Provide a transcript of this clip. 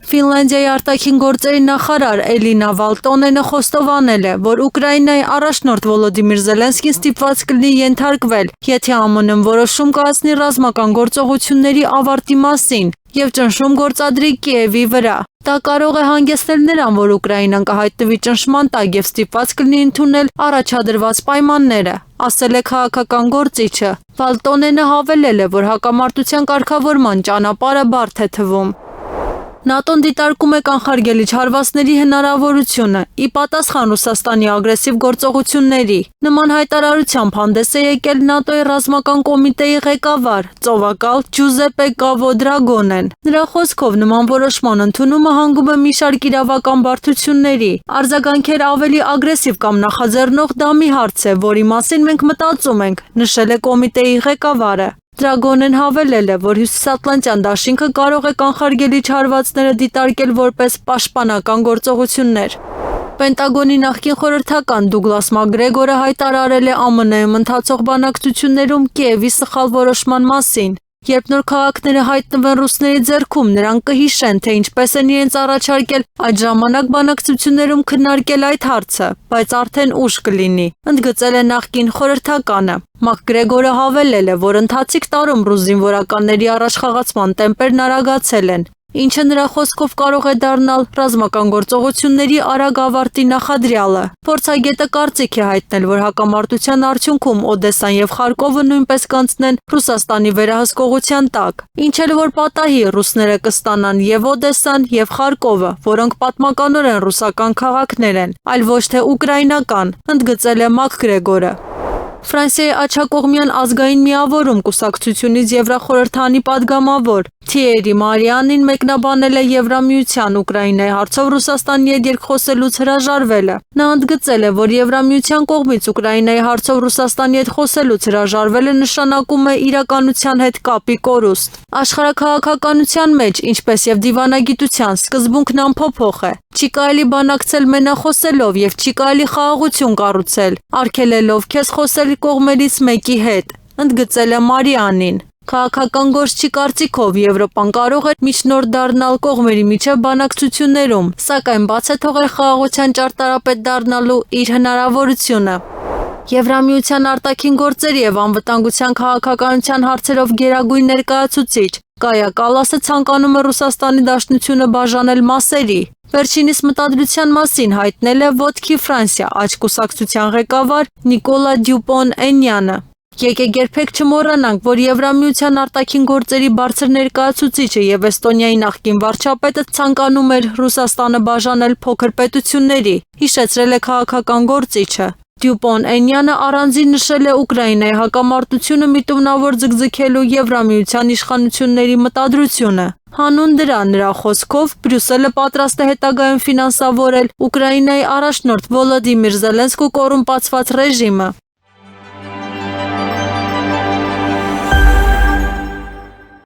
Ֆինլանդիայի արտաքին գործերի նախարար Էլինա Վալտոնենը խոստովանել է, որ Ուկրաինայի առաջնորդ Վոլոդիմիր Զելենսկին ստիպված կլինի ենթարկվել, եթե ԱՄՆ-ն որոշում կայացնի ռազմական գործողությունների ավարտի մասին և ճնշում գործադրի Կիևի վրա։ Դա կարող է հանգեցնել նրան, որ Ուկրաինան կհայտնվի ճնշման տակ և ստիպված կլինի ընդունել առաջադրված պայմանները, ասել է քաղաքական գործիչը։ Վալտոնենը հավելել է, որ հակամարտության կարգավորման ճանապարհը բարդ է թվում։ ՆԱՏՕ-ն դիտարկում է կանխարգելիչ հարվածների հնարավորությունը՝ ի պատասխան Ռուսաստանի ագրեսիվ գործողությունների։ Նման հայտարարությամբ հանդես է եկել ՆԱՏՕ-ի ռազմական կոմիտեի ղեկավար, ծովակալ Ջուզեպպե Կավո Դրագոնեն։ Նրա խոսքով նման որոշման ընդունումը հանգում է մի շարք իրավական բարդությունների։ Արձագանքել ավելի ագրեսիվ կամ նախաձեռնող դա մի հարց է, որի մասին մենք մտածում ենք, նշել է կոմիտեի ղեկավարը։ Դրագոնեն հավելել է, որ Հյուսիսատլանտյան դաշինքը կարող է կանխարգելիչ հարվածները դիտարկել որպես պաշտպանական գործողություններ։ Պենտագոնի նախկին խորհրդական Դուգլաս Մակգրեգորը հայտարարել է ԱՄՆ-ում ընթացող բանակցություններում Կիևի սխալ որոշման մասին։ Երբ նոր քաղաքները հայտնվեն ռուսների ձեռքում, նրանք կհիշեն, թե ինչպես են իրենց առաջարկել այդ ժամանակ բանակցություններում քննարկել այդ հարցը, բայց արդեն ուշ կլինի, ընդգծել է նախկին խորհրդականը։ Մակգրեգորը հավելել է, որ ընթացիկ տարում ռուս զինվորականների առաջխաղացման տեմպերն արագացել են, ինչը նրա խոսքով կարող է դառնալ ռազմական գործողությունների արագ ավարտի նախադրյալը։ Փորձագետը կարծիք է հայտնել, որ հակամարտության արդյունքում Օդեսան և Խարկովը նույնպես կանցնեն Ռուսաստանի վերահսկողության տակ, ինչ էլ որ պատահի, ռուսները կստանան և Օդեսան, և Խարկովը, որոնք պատմականորեն ռուսական քաղաքներ են, այլ ոչ թե ուկրաինական, ընդգծել է Մակգրեգորը։ Ֆրանսիայի աջակողմյան ազգային միավորում կուսակցությունից Եվրախորհրդանի падգամավոր Թիերի Մարիանին մեկնաբանել է Եվրամիության Ուկրաինայի հարցով Ռուսաստանի հետ երկխոսելուց հրաժարվելը։ Նա ընդգծել է, որ Եվրամիության կողմից Ուկրաինայի հարցով Ռուսաստանի հետ խոսելուց հրաժարվելը նշանակում է իրականության հետ կապի կորուստ։ Աշխարհաքաղաքականության մեջ, ինչպես և դիվանագիտության, սկզբունքն անփոփոխ է։ Չի կարելի բանակցել մենախոսելով և չի կարելի խաղաղություն կառուցել, արգելելով քեզ խոսել կողմերից մեկի հետ, ընդգծել է Մարիանին։ Քաղաքական գործչի կարծիքով Եվրոպան կարող է միջնորդ դառնալ կողմերի միջև բանակցություններում, սակայն բաց է թողել խաղաղության ճարտարապետ դառնալու իր հնարավորությունը։ Եվրամիության արտաքին գործերի և անվտանգության քաղաքականության հարցերով գերագույն ներկայացուցիչ Կայա Կալասը ցանկանում է Ռուսաստանի Դաշնությունը բաժանել մասերի։ Վերջինիս մտադրության մասին հայտնել է Ոտքի Ֆրանսիա աջ կուսակցության ղեկավար Նիկոլա Դյուպոն-Էնյանը։ Եկեք երբեք չմոռանանք, որ Եվրամիության արտաքին գործերի բարձր ներկայացուցիչը և Էստոնիայի նախկին վարչապետը ցանկանում էր Ռուսաստանը բաժանել փոքր պետությունների, հիշեցրել է քաղաքական գործիչը։ Դյուպոն-Էնյանը առանձին նշել է Ուկրաինայի հակամարտությունը միտումնավոր ձգձգելու Եվրամիության իշխանությունների մտադրությունը։ Հանուն դրա, նրա խոսքով, Բրյուսելը պատրաստ է հետագայում ֆինանսավորել Ուկրաինայի առաջնորդ Վոլոդիմիր Զելենսկու կոռումպացված ռեժիմը։